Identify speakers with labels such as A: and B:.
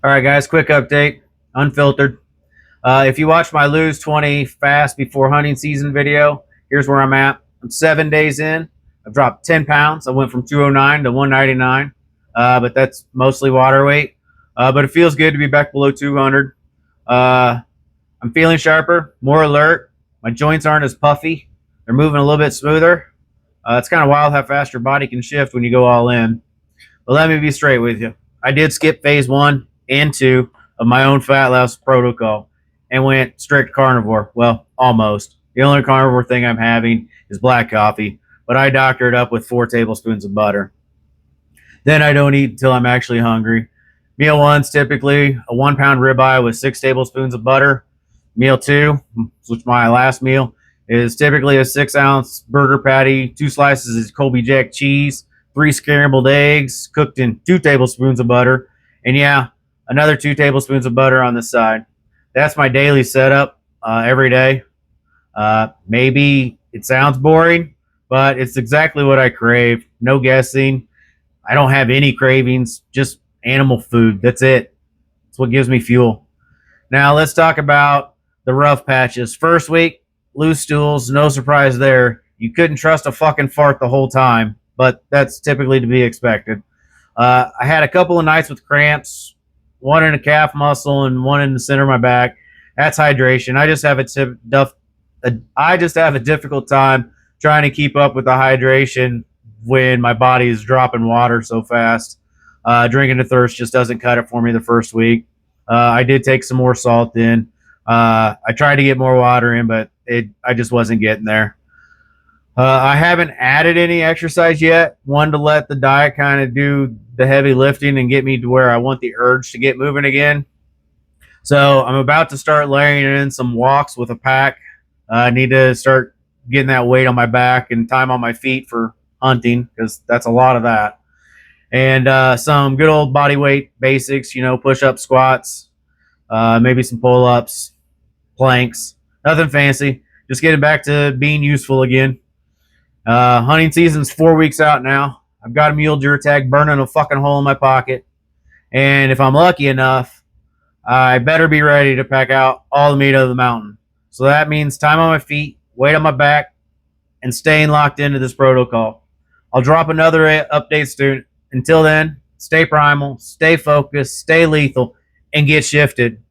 A: All right, guys, quick update, unfiltered. If you watch my lose 20 fast before hunting season video, here's where I'm at. I'm 7 days in. I've dropped 10 pounds. I went from 209 to 199, but that's mostly water weight. But it feels good to be back below 200. I'm feeling sharper, more alert. My joints aren't as puffy. They're moving a little bit smoother. It's kind of wild how fast your body can shift when you go all in. But let me be straight with you. I did skip phase 1 and 2 of my own fat loss protocol and went strict carnivore. Well, almost. The only carnivore thing I'm having is black coffee, but I doctor it up with 4 tablespoons of butter. Then I don't eat until I'm actually hungry. Meal one's typically a 1 pound ribeye with 6 tablespoons of butter. Meal two, which is my last meal, is typically a 6-ounce burger patty, 2 slices of Colby Jack cheese, 3 scrambled eggs cooked in 2 tablespoons of butter, and yeah, another 2 tablespoons of butter on the side. That's my daily setup every day. Maybe it sounds boring, but it's exactly what I crave. No guessing. I don't have any cravings, just animal food. That's it. That's what gives me fuel. Now let's talk about the rough patches. First week, loose stools, no surprise there. You couldn't trust a fucking fart the whole time, but that's typically to be expected. I had a couple of nights with cramps, one in a calf muscle and one in the center of my back. That's hydration. I just have a difficult time trying to keep up with the hydration when my body is dropping water so fast. Drinking to thirst just doesn't cut it for me the first week. I did take some more salt in. I tried to get more water in, but I just wasn't getting there. I haven't added any exercise yet. One, to let the diet kind of do the heavy lifting and get me to where I want the urge to get moving again. So I'm about to start layering in some walks with a pack. I need to start getting that weight on my back and time on my feet for hunting, because that's a lot of that. And some good old body weight basics, push-up, squats, maybe some pull-ups, planks. Nothing fancy. Just getting back to being useful again. Hunting season's 4 weeks out now. I've got a mule deer tag burning a fucking hole in my pocket. And if I'm lucky enough, I better be ready to pack out all the meat of the mountain. So that means time on my feet, weight on my back, and staying locked into this protocol. I'll drop another update soon. Until then, stay primal, stay focused, stay lethal, and get shifted.